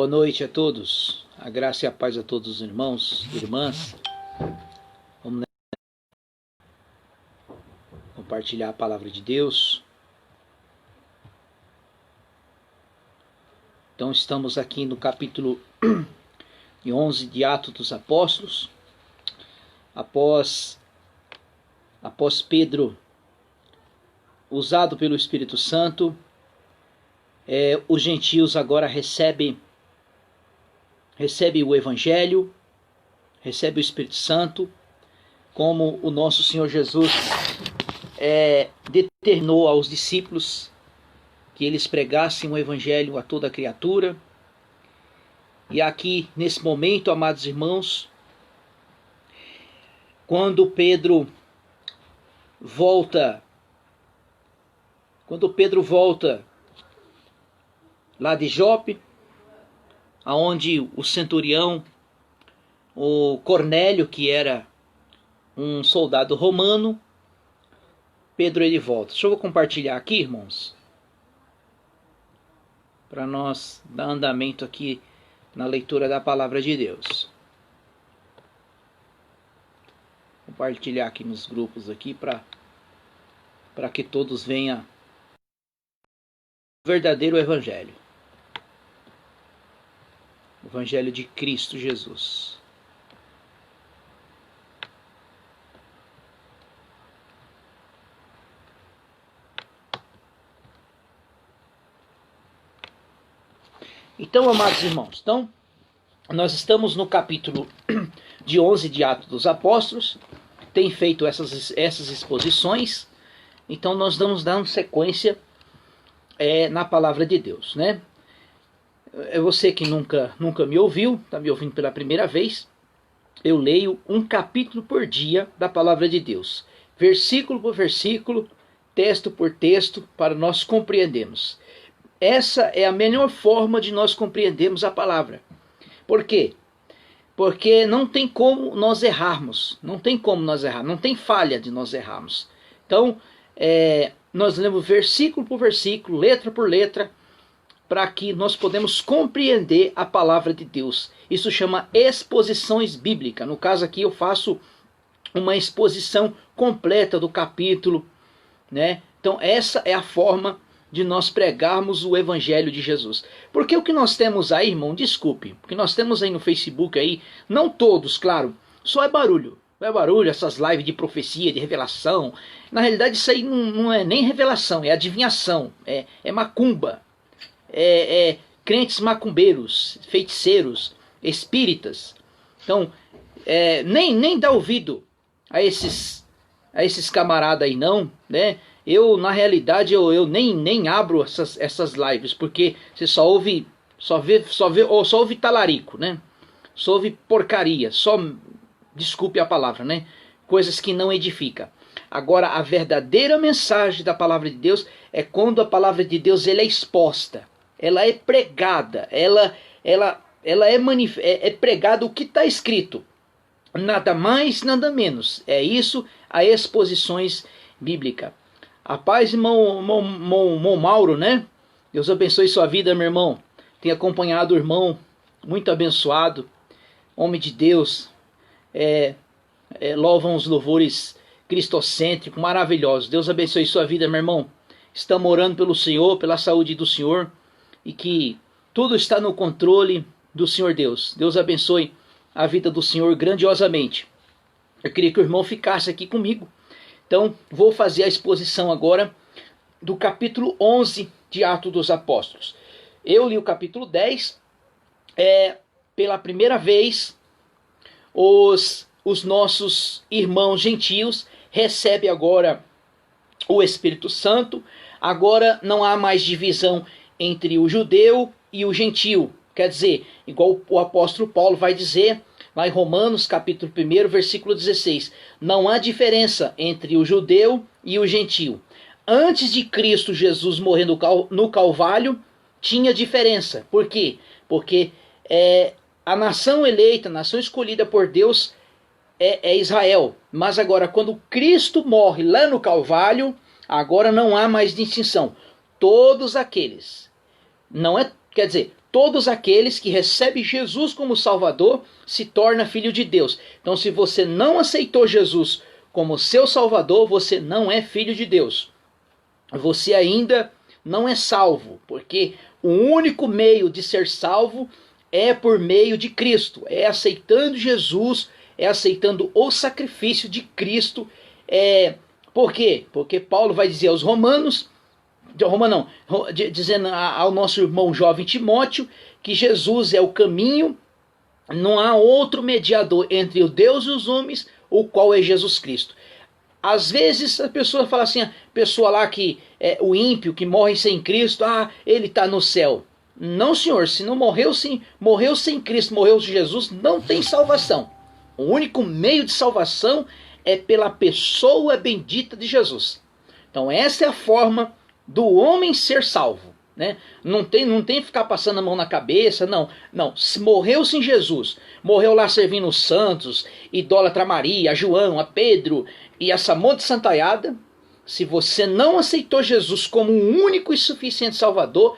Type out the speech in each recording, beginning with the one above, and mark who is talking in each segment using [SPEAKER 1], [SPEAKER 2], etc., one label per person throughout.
[SPEAKER 1] Boa noite a todos, a graça e a paz a todos os irmãos e irmãs. Vamos compartilhar a palavra de Deus. Então estamos aqui no capítulo 11 de Atos dos Apóstolos. Após Pedro, usado pelo Espírito Santo, os gentios agora recebem o Evangelho, recebem o Espírito Santo, como o nosso Senhor Jesus determinou aos discípulos que eles pregassem o Evangelho a toda criatura. E aqui, nesse momento, amados irmãos, quando Pedro volta lá de Jope, aonde o centurião, o Cornélio, que era um soldado romano, Pedro ele volta. Deixa eu compartilhar aqui, irmãos, para nós dar andamento aqui na leitura da palavra de Deus. Compartilhar aqui nos grupos aqui para que todos venham o verdadeiro evangelho. O Evangelho de Cristo Jesus. Então, amados irmãos, nós estamos no capítulo de 11 de Atos dos Apóstolos. Tem feito essas exposições. Então, nós vamos dando sequência na palavra de Deus, né? Você que nunca me ouviu, está me ouvindo pela primeira vez, eu leio um capítulo por dia da palavra de Deus, versículo por versículo, texto por texto, para nós compreendermos. Essa é a melhor forma de nós compreendermos a palavra. Por quê? Porque não tem como nós errarmos, não tem falha de nós errarmos. Então, nós lemos versículo por versículo, letra por letra, para que nós podemos compreender a palavra de Deus. Isso chama exposições bíblicas. No caso aqui eu faço uma exposição completa do capítulo, né? Então essa é a forma de nós pregarmos o Evangelho de Jesus. Porque o que nós temos aí, irmão, desculpe, o que nós temos aí no Facebook aí, não todos, claro, só é barulho. É barulho, essas lives de profecia, de revelação. Na realidade isso aí não é nem revelação, é adivinhação, é macumba. Crentes macumbeiros, feiticeiros, espíritas. Então, nem dá ouvido a esses camaradas aí não, né? Eu, na realidade, eu nem abro essas lives, porque você só ouve talarico, né? Só ouve porcaria, desculpe a palavra, né? Coisas que não edificam. Agora, a verdadeira mensagem da palavra de Deus é quando a palavra de Deus ela é exposta. Ela é pregada, ela é pregado o que está escrito. Nada mais, nada menos. É isso, a exposições bíblicas. A paz, irmão Mauro, né? Deus abençoe sua vida, meu irmão. Tenho acompanhado o irmão, muito abençoado. Homem de Deus. Louvam os louvores cristocêntricos, maravilhosos. Deus abençoe sua vida, meu irmão. Estamos orando pelo Senhor, pela saúde do Senhor. E que tudo está no controle do Senhor Deus. Deus abençoe a vida do Senhor grandiosamente. Eu queria que o irmão ficasse aqui comigo. Então, vou fazer a exposição agora do capítulo 11 de Atos dos Apóstolos. Eu li o capítulo 10. Pela primeira vez, os nossos irmãos gentios recebem agora o Espírito Santo. Agora não há mais divisão entre o judeu e o gentio. Quer dizer, igual o apóstolo Paulo vai dizer lá em Romanos capítulo 1, versículo 16. Não há diferença entre o judeu e o gentio. Antes de Cristo Jesus morrer no Calvário, tinha diferença. Por quê? Porque a nação eleita, a nação escolhida por Deus é Israel. Mas agora, quando Cristo morre lá no Calvário, agora não há mais distinção. Todos aqueles, quer dizer, todos aqueles que recebem Jesus como Salvador se torna filho de Deus. Então, se você não aceitou Jesus como seu Salvador, você não é filho de Deus. Você ainda não é salvo, porque o único meio de ser salvo é por meio de Cristo, é aceitando Jesus, é aceitando o sacrifício de Cristo. Por quê? Porque Paulo vai dizer aos Romanos, dizendo ao nosso irmão jovem Timóteo, que Jesus é o caminho, não há outro mediador entre o Deus e os homens, o qual é Jesus Cristo. Às vezes a pessoa fala assim, a pessoa lá que é o ímpio, que morre sem Cristo, ele está no céu. Não, senhor, se não morreu sem Cristo, morreu sem Jesus, não tem salvação. O único meio de salvação é pela pessoa bendita de Jesus. Então essa é a forma do homem ser salvo, né? Não tem que ficar passando a mão na cabeça, não. Se morreu sem Jesus, morreu lá servindo os santos, idólatra Maria, a João, a Pedro e essa monte santaiada. Se você não aceitou Jesus como um único e suficiente Salvador,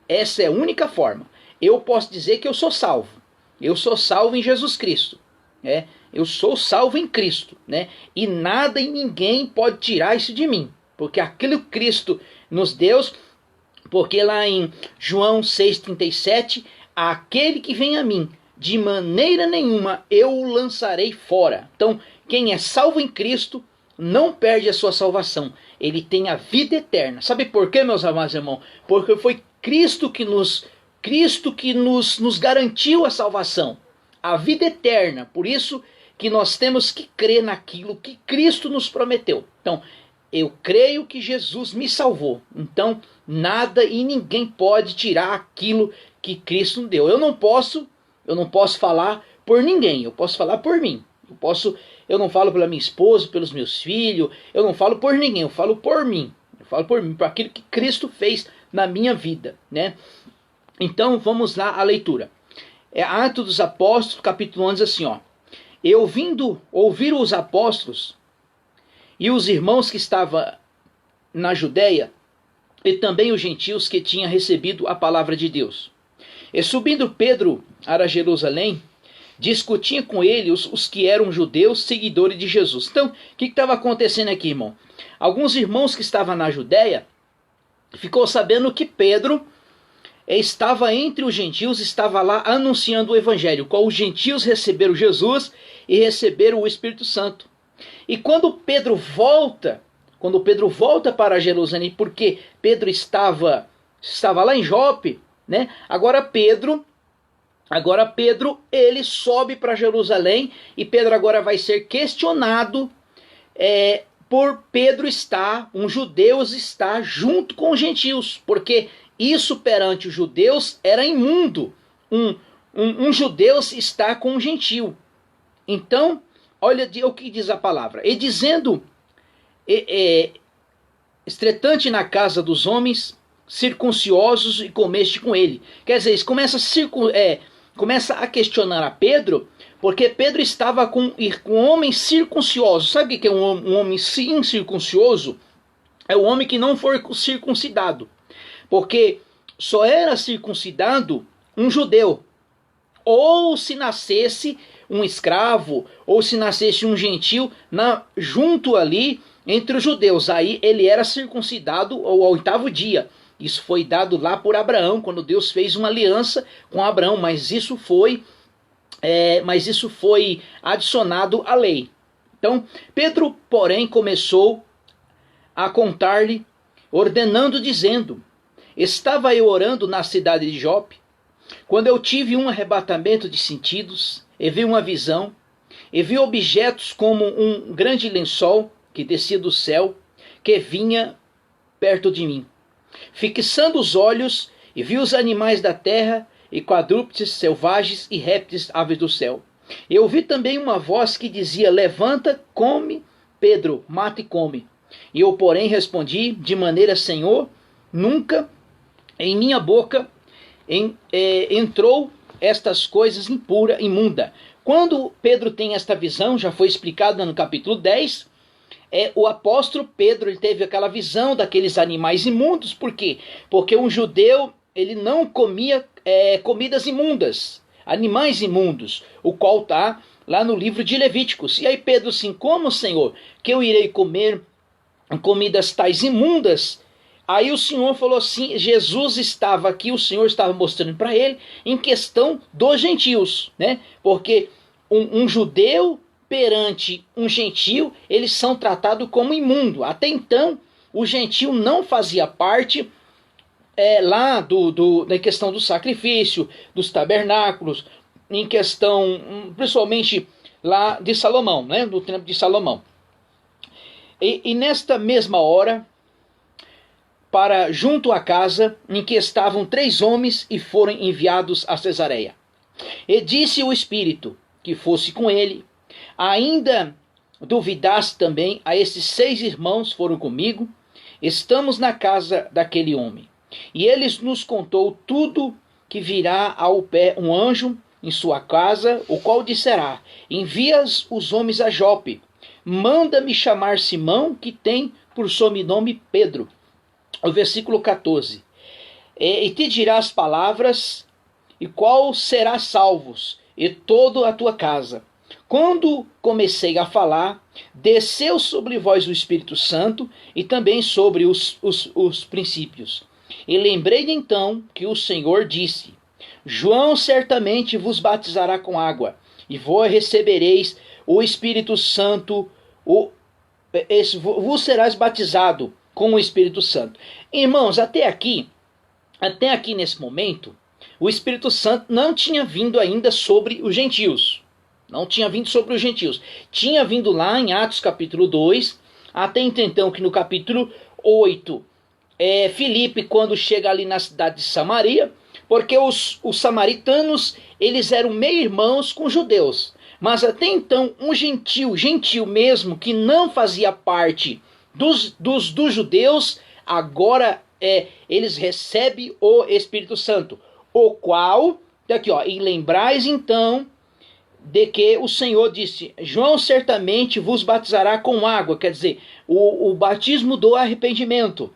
[SPEAKER 1] essa é a única forma. Eu posso dizer que eu sou salvo. Eu sou salvo em Jesus Cristo. Eu sou salvo em Cristo. E nada e ninguém pode tirar isso de mim. Porque aquilo que Cristo nos deu, porque lá em João 6,37, aquele que vem a mim, de maneira nenhuma eu o lançarei fora. Então, quem é salvo em Cristo não perde a sua salvação. Ele tem a vida eterna. Sabe por quê, meus amados irmãos? Porque foi Cristo que nos garantiu a salvação, a vida eterna. Por isso que nós temos que crer naquilo que Cristo nos prometeu. Então, eu creio que Jesus me salvou. Então, nada e ninguém pode tirar aquilo que Cristo nos deu. Eu não posso falar por ninguém. Eu posso falar por mim. Eu não falo pela minha esposa, pelos meus filhos. Eu não falo por ninguém. Eu falo por mim. Eu falo por mim, por aquilo que Cristo fez na minha vida, né? Então, vamos lá à leitura. Atos dos Apóstolos, capítulo 11, assim, ó. Eu vindo ouvir os apóstolos e os irmãos que estavam na Judéia, e também os gentios que tinham recebido a palavra de Deus. E subindo Pedro a Jerusalém, discutia com ele os que eram judeus, seguidores de Jesus. Então, o que estava acontecendo aqui, irmão? Alguns irmãos que estavam na Judéia ficou sabendo que Pedro estava entre os gentios, estava lá anunciando o evangelho, qual os gentios receberam Jesus e receberam o Espírito Santo. E quando Pedro volta para Jerusalém, porque Pedro estava lá em Jope, né? Agora Pedro ele sobe para Jerusalém, e Pedro agora vai ser questionado por Pedro um judeu estar junto com os gentios, porque isso perante os judeus era imundo, um judeu estar com um gentio. Então, olha o que diz a palavra. E dizendo, estretante na casa dos homens circunciosos, e comeste com ele. Quer dizer, eles começa a questionar a Pedro, porque Pedro estava com homens circunciosos. Sabe o que é um homem incircuncioso? É o homem que não for circuncidado. Porque só era circuncidado um judeu. Ou se nascesse um escravo, ou se nascesse um gentil, junto ali entre os judeus. Aí ele era circuncidado ao 8º dia. Isso foi dado lá por Abraão, quando Deus fez uma aliança com Abraão, mas isso foi adicionado à lei. Então, Pedro, porém, começou a contar-lhe, ordenando, dizendo: estava eu orando na cidade de Jope, quando eu tive um arrebatamento de sentidos, e vi uma visão, e vi objetos como um grande lençol que descia do céu, que vinha perto de mim. Fixando os olhos, e vi os animais da terra, e quadrúpedes selvagens, e répteis, aves do céu. Eu ouvi também uma voz que dizia: levanta, come, Pedro, mata e come. E eu, porém, respondi de maneira: Senhor, nunca em minha boca entrou estas coisas imunda. Quando Pedro tem esta visão, já foi explicado no capítulo 10, o apóstolo Pedro ele teve aquela visão daqueles animais imundos. Por quê? Porque um judeu ele não comia comidas imundas, animais imundos, o qual está lá no livro de Levíticos. E aí Pedro assim, como, Senhor, que eu irei comer comidas tais imundas? Aí o Senhor falou assim, Jesus estava aqui, o Senhor estava mostrando para ele em questão dos gentios, né? Porque um judeu perante um gentio, eles são tratados como imundo. Até então, o gentio não fazia parte lá da questão do sacrifício, dos tabernáculos, em questão, principalmente lá de Salomão, né? Do templo de Salomão. E nesta mesma hora, para junto à casa em que estavam 3 homens e foram enviados a Cesareia. E disse o Espírito que fosse com ele. Ainda duvidaste também, a esses 6 irmãos foram comigo. Estamos na casa daquele homem. E ele nos contou tudo que virá ao pé um anjo em sua casa, o qual disserá, envias os homens a Jope, manda-me chamar Simão, que tem por sobrenome Pedro. O versículo 14. E te dirá as palavras, e qual será salvos, e toda a tua casa. Quando comecei a falar, desceu sobre vós o Espírito Santo, e também sobre os princípios. E lembrei então que o Senhor disse, João certamente vos batizará com água, e vós recebereis o Espírito Santo, vos serás batizado com o Espírito Santo. Irmãos, até aqui nesse momento, o Espírito Santo não tinha vindo ainda sobre os gentios. Não tinha vindo sobre os gentios. Tinha vindo lá em Atos capítulo 2, até então que no capítulo 8, Filipe, quando chega ali na cidade de Samaria, porque os samaritanos, eles eram meio-irmãos com os judeus. Mas até então, um gentil mesmo, que não fazia parte dos judeus, agora eles recebem o Espírito Santo, o qual, daqui ó, e lembrais então de que o Senhor disse, João certamente vos batizará com água, quer dizer, o batismo do arrependimento.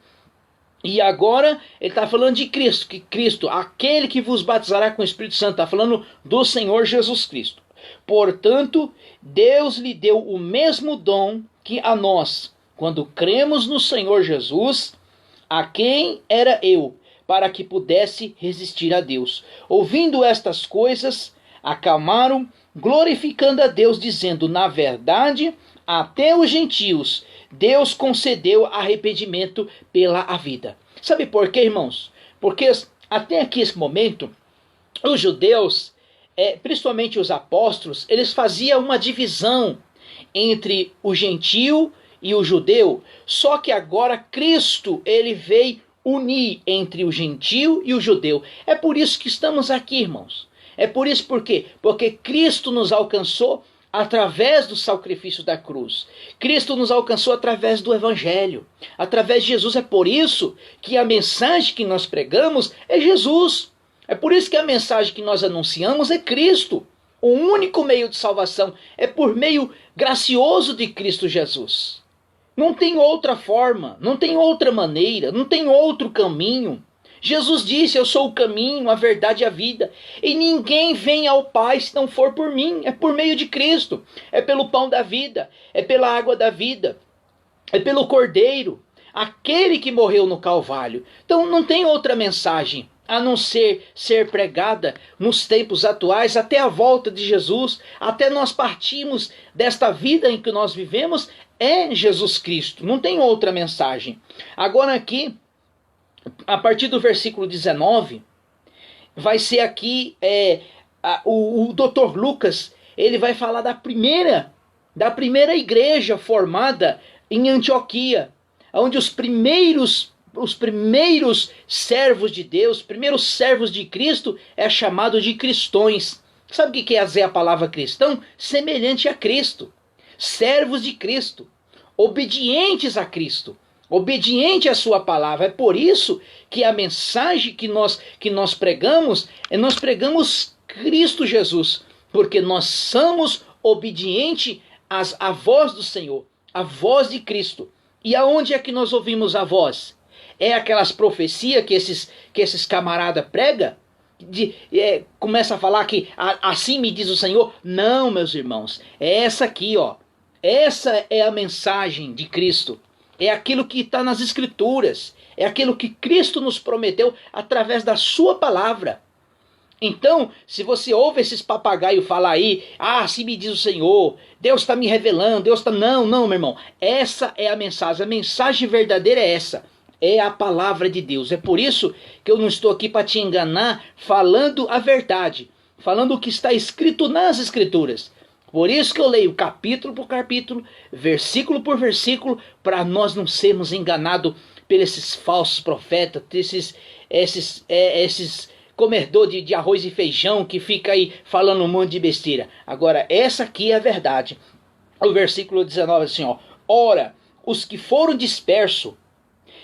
[SPEAKER 1] E agora ele está falando de Cristo, que Cristo, aquele que vos batizará com o Espírito Santo, está falando do Senhor Jesus Cristo. Portanto, Deus lhe deu o mesmo dom que a nós, quando cremos no Senhor Jesus, a quem era eu, para que pudesse resistir a Deus. Ouvindo estas coisas, acalmaram, glorificando a Deus, dizendo, na verdade, até os gentios, Deus concedeu arrependimento pela vida. Sabe por quê, irmãos? Porque até aqui esse momento, os judeus, principalmente os apóstolos, eles faziam uma divisão entre o gentio e o judeu, só que agora Cristo, ele veio unir entre o gentio e o judeu. É por isso que estamos aqui, irmãos. É por isso, por quê? Porque Cristo nos alcançou através do sacrifício da cruz. Cristo nos alcançou através do Evangelho, através de Jesus. É por isso que a mensagem que nós pregamos é Jesus. É por isso que a mensagem que nós anunciamos é Cristo. O único meio de salvação é por meio gracioso de Cristo Jesus. Não tem outra forma, não tem outra maneira, não tem outro caminho. Jesus disse, eu sou o caminho, a verdade e a vida. E ninguém vem ao Pai se não for por mim. É por meio de Cristo. É pelo pão da vida. É pela água da vida. É pelo Cordeiro. Aquele que morreu no Calvário. Então não tem outra mensagem a não ser pregada nos tempos atuais, até a volta de Jesus, até nós partimos desta vida em que nós vivemos, é Jesus Cristo. Não tem outra mensagem. Agora aqui, a partir do versículo 19, vai ser aqui o Dr. Lucas, ele vai falar da primeira igreja formada em Antioquia, onde os primeiros servos de Deus, primeiros servos de Cristo, é chamado de cristões. Sabe o que quer dizer a palavra cristão? Semelhante a Cristo. Servos de Cristo. Obedientes a Cristo. Obediente à sua palavra. É por isso que a mensagem que nós pregamos, nós pregamos Cristo Jesus. Porque nós somos obedientes à voz do Senhor. A voz de Cristo. E aonde é que nós ouvimos a voz? É aquelas profecias que esses camaradas pregam? começa a falar que assim me diz o Senhor. Não, meus irmãos, é essa aqui, ó. Essa é a mensagem de Cristo. É aquilo que está nas Escrituras. É aquilo que Cristo nos prometeu através da sua palavra. Então, se você ouve esses papagaios falar aí, assim me diz o Senhor, Deus está me revelando, Deus está... Não, meu irmão. Essa é a mensagem. A mensagem verdadeira é essa. É a palavra de Deus. É por isso que eu não estou aqui para te enganar falando a verdade. Falando o que está escrito nas Escrituras. Por isso que eu leio capítulo por capítulo, versículo por versículo, para nós não sermos enganados pelos esses falsos profetas, esses comedor de arroz e feijão que fica aí falando um monte de besteira. Agora, essa aqui é a verdade. O versículo 19 assim, ó. Ora, os que foram dispersos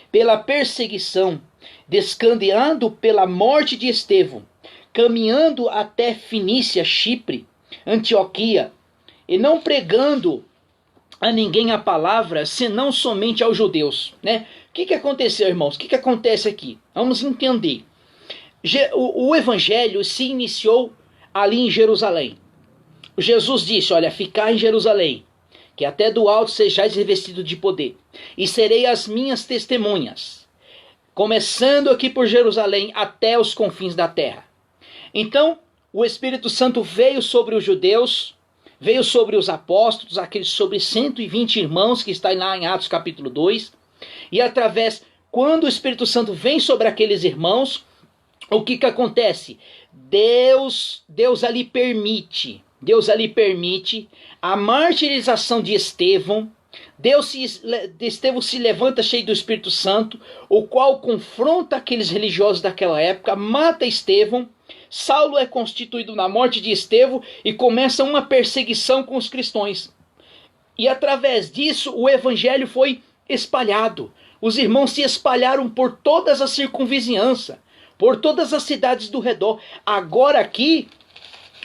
[SPEAKER 1] pela perseguição, descandeando pela morte de Estevão, caminhando até Finícia, Chipre, Antioquia, e não pregando a ninguém a palavra, senão somente aos judeus. Né? O que aconteceu, irmãos? O que acontece aqui? Vamos entender. O evangelho se iniciou ali em Jerusalém. Jesus disse, olha, ficai em Jerusalém, que até do alto sejais revestidos de poder, e serei as minhas testemunhas, começando aqui por Jerusalém até os confins da terra. Então, o Espírito Santo veio sobre os judeus, veio sobre os apóstolos, aqueles sobre 120 irmãos que está lá em Atos capítulo 2. E quando o Espírito Santo vem sobre aqueles irmãos, o que acontece? Deus ali permite a martirização de Estevão. Estevão se levanta cheio do Espírito Santo, o qual confronta aqueles religiosos daquela época, mata Estevão. Saulo é constituído na morte de Estevão e começa uma perseguição com os cristãos. E através disso o evangelho foi espalhado. Os irmãos se espalharam por todas as circunvizinhanças, por todas as cidades do redor. Agora aqui,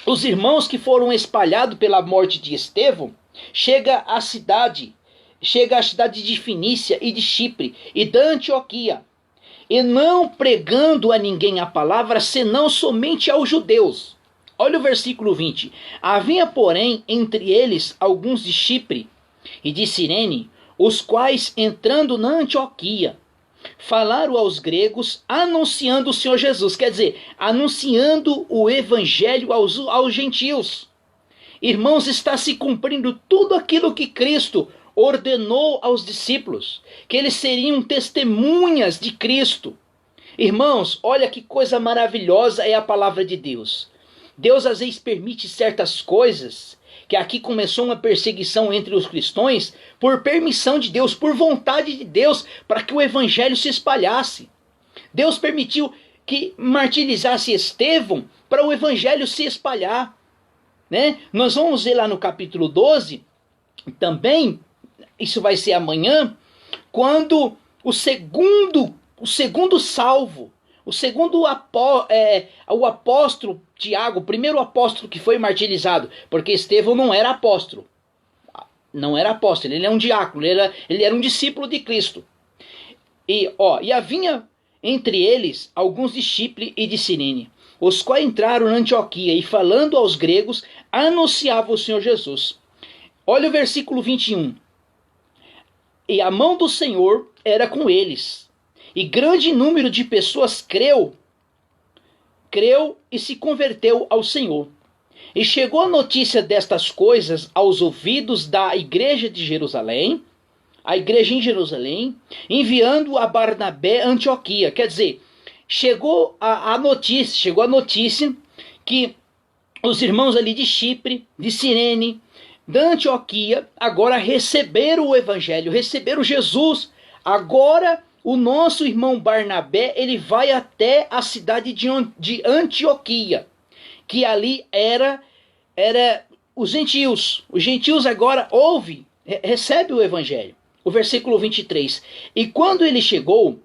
[SPEAKER 1] os irmãos que foram espalhados pela morte de Estevão, chega à cidade de Finícia e de Chipre e da Antioquia, e não pregando a ninguém a palavra, senão somente aos judeus. Olha o versículo 20. Havia, porém, entre eles alguns de Chipre e de Cirene, os quais, entrando na Antioquia, falaram aos gregos, anunciando o Senhor Jesus. Quer dizer, anunciando o evangelho aos gentios. Irmãos, está se cumprindo tudo aquilo que Cristo ordenou aos discípulos, que eles seriam testemunhas de Cristo. Irmãos, olha que coisa maravilhosa é a palavra de Deus. Deus às vezes permite certas coisas, que aqui começou uma perseguição entre os cristãos, por permissão de Deus, por vontade de Deus, para que o evangelho se espalhasse. Deus permitiu que martirizasse Estevão para o evangelho se espalhar. Né? Nós vamos ver lá no capítulo 12, também, isso vai ser amanhã, quando o segundo salvo, o apóstolo Tiago, o primeiro apóstolo que foi martirizado, porque Estevão não era apóstolo, ele é um diácono, ele era um discípulo de Cristo. E havia entre eles alguns de Chipre e de Cirene, os quais entraram na Antioquia e falando aos gregos, anunciavam o Senhor Jesus. Olha o versículo 21. E a mão do Senhor era com eles, e grande número de pessoas creu e se converteu ao Senhor. E chegou a notícia destas coisas aos ouvidos da igreja de Jerusalém, a igreja em Jerusalém, enviando a Barnabé a Antioquia. Quer dizer, chegou a notícia que os irmãos ali de Chipre, de Cirene, da Antioquia, agora receberam o evangelho, receberam Jesus. Agora o nosso irmão Barnabé, ele vai até a cidade de Antioquia, que ali era os gentios. Os gentios agora recebem o evangelho. O versículo 23. E quando ele chegou,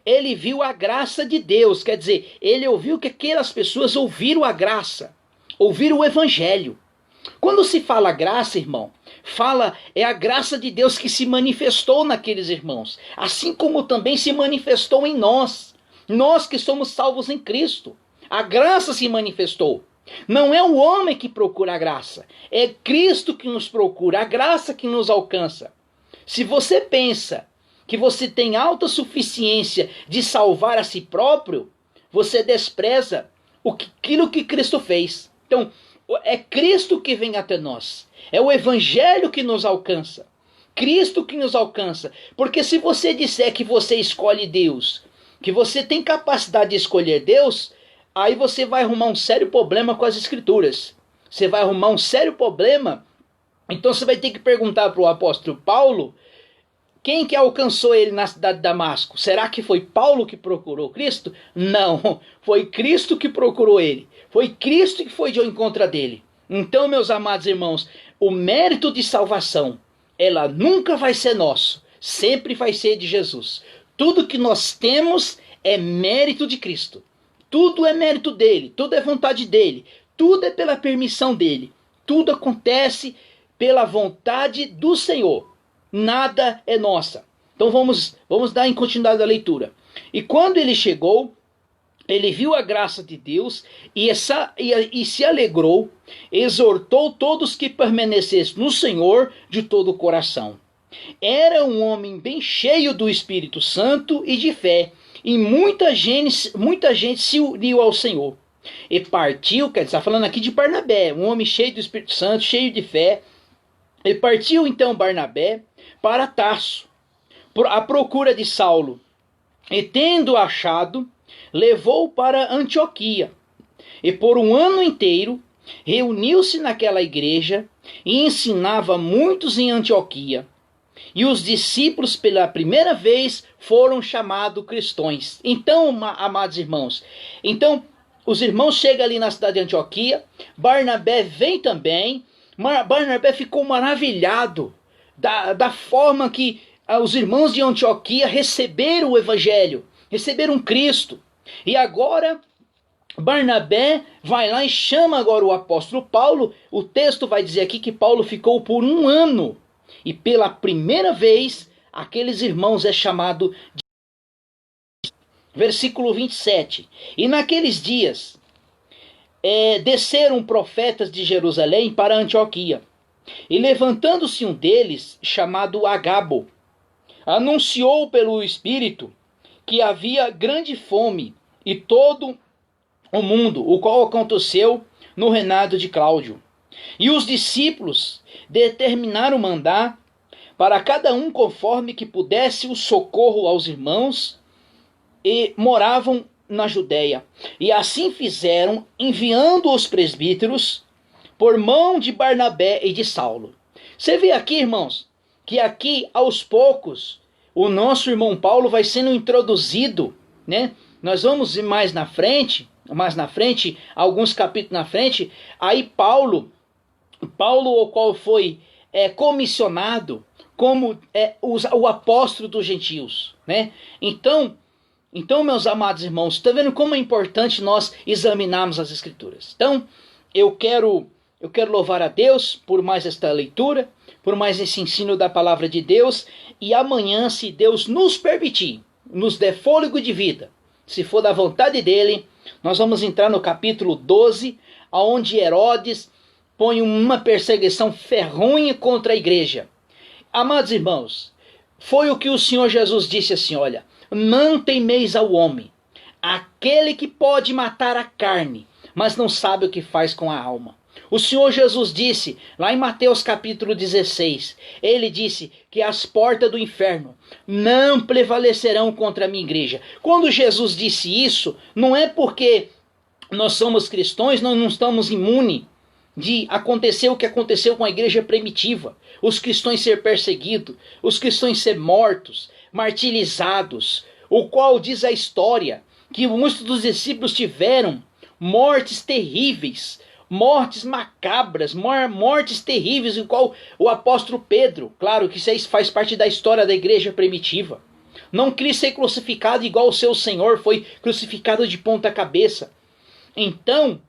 [SPEAKER 1] ele viu a graça de Deus. Quer dizer, ele ouviu que aquelas pessoas ouviram a graça, ouviram o evangelho. Quando se fala graça, irmão, é a graça de Deus que se manifestou naqueles irmãos, assim como também se manifestou em nós que somos salvos em Cristo. A graça se manifestou. Não é o homem que procura a graça, é Cristo que nos procura, a graça que nos alcança. Se você pensa que você tem autossuficiência de salvar a si próprio, você despreza aquilo que Cristo fez. Então, é Cristo que vem até nós. É o Evangelho que nos alcança. Cristo que nos alcança. Porque se você disser que você escolhe Deus, que você tem capacidade de escolher Deus, aí você vai arrumar um sério problema com as Escrituras. Você vai arrumar um sério problema. Então você vai ter que perguntar para o apóstolo Paulo, quem que alcançou ele na cidade de Damasco? Será que foi Paulo que procurou Cristo? Não, foi Cristo que procurou ele. Foi Cristo que foi de encontro dele. Então, meus amados irmãos, o mérito de salvação, ela nunca vai ser nosso. Sempre vai ser de Jesus. Tudo que nós temos é mérito de Cristo. Tudo é mérito dele. Tudo é vontade dele. Tudo é pela permissão dele. Tudo acontece pela vontade do Senhor. Nada é nossa. Então vamos dar em continuidade a leitura. E quando ele chegou, ele viu a graça de Deus e se alegrou, exortou todos que permanecessem no Senhor de todo o coração. Era um homem bem cheio do Espírito Santo e de fé, e muita gente se uniu ao Senhor. E partiu, quer dizer, está falando aqui de Barnabé, um homem cheio do Espírito Santo, cheio de fé. E partiu então Barnabé para Tarso, à procura de Saulo, e tendo achado, levou-o para Antioquia, e por um ano inteiro reuniu-se naquela igreja e ensinava muitos em Antioquia. E os discípulos pela primeira vez foram chamados cristãos. Então, amados irmãos, então os irmãos chegam ali na cidade de Antioquia, Barnabé vem também. Barnabé ficou maravilhado da forma que os irmãos de Antioquia receberam o Evangelho, receberam Cristo. E agora Barnabé vai lá e chama agora o apóstolo Paulo. O texto vai dizer aqui que Paulo ficou por um ano. E pela primeira vez, aqueles irmãos é chamado de... Versículo 27. E naqueles dias desceram profetas de Jerusalém para Antioquia. E levantando-se um deles, chamado Agabo, anunciou pelo Espírito que havia grande fome e todo o mundo, o qual aconteceu no reinado de Cláudio. E os discípulos determinaram mandar para cada um conforme que pudesse o socorro aos irmãos e moravam na Judéia. E assim fizeram, enviando os presbíteros por mão de Barnabé e de Saulo. Você vê aqui, irmãos, que aqui aos poucos o nosso irmão Paulo vai sendo introduzido, né? Nós vamos ir mais na frente, alguns capítulos na frente, aí Paulo, o qual foi comissionado como o apóstolo dos gentios, né? Então, meus amados irmãos, está vendo como é importante nós examinarmos as Escrituras. Então, eu quero louvar a Deus por mais esta leitura, por mais esse ensino da palavra de Deus, e amanhã, se Deus nos permitir, nos der fôlego de vida, se for da vontade dele, nós vamos entrar no capítulo 12, onde Herodes põe uma perseguição ferronha contra a igreja. Amados irmãos, foi o que o Senhor Jesus disse assim, olha, não temeis ao homem, aquele que pode matar a carne, mas não sabe o que faz com a alma. O Senhor Jesus disse, lá em Mateus capítulo 16, ele disse que as portas do inferno não prevalecerão contra a minha igreja. Quando Jesus disse isso, não é porque nós somos cristãos, nós não estamos imunes de acontecer o que aconteceu com a igreja primitiva. Os cristãos ser perseguidos, os cristãos ser mortos, martirizados, o qual diz a história que muitos dos discípulos tiveram mortes terríveis, mortes macabras, mortes terríveis, em qual o apóstolo Pedro, claro que isso aí faz parte da história da igreja primitiva, não quis ser crucificado igual o seu Senhor foi crucificado de ponta cabeça. Então,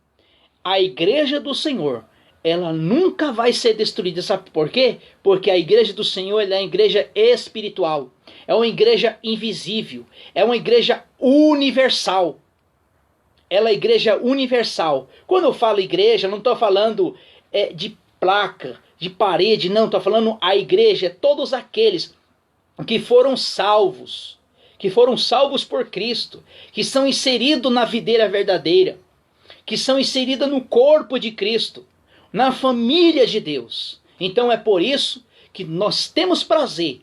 [SPEAKER 1] a igreja do Senhor, ela nunca vai ser destruída. Sabe por quê? Porque a igreja do Senhor ela é uma igreja espiritual, é uma igreja invisível, é uma igreja universal. ela é a igreja universal. Quando eu falo igreja, não estou falando de placa, de parede, não. Estou falando a igreja, todos aqueles que foram salvos por Cristo, que são inseridos na videira verdadeira, que são inseridos no corpo de Cristo, na família de Deus. Então é por isso que nós temos prazer,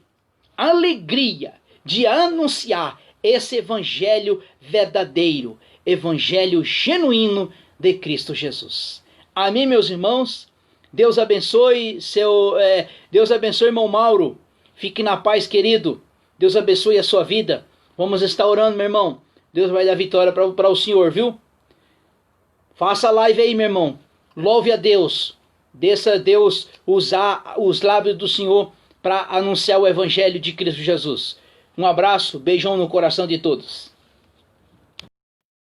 [SPEAKER 1] alegria de anunciar esse evangelho verdadeiro, evangelho genuíno de Cristo Jesus. Amém, meus irmãos? Deus abençoe Deus abençoe, irmão Mauro. Fique na paz, querido. Deus abençoe a sua vida. Vamos estar orando, meu irmão. Deus vai dar vitória para o senhor, viu? Faça live aí, meu irmão. Louve a Deus. Deixa Deus usar os lábios do Senhor para anunciar o evangelho de Cristo Jesus. Um abraço, beijão no coração de todos.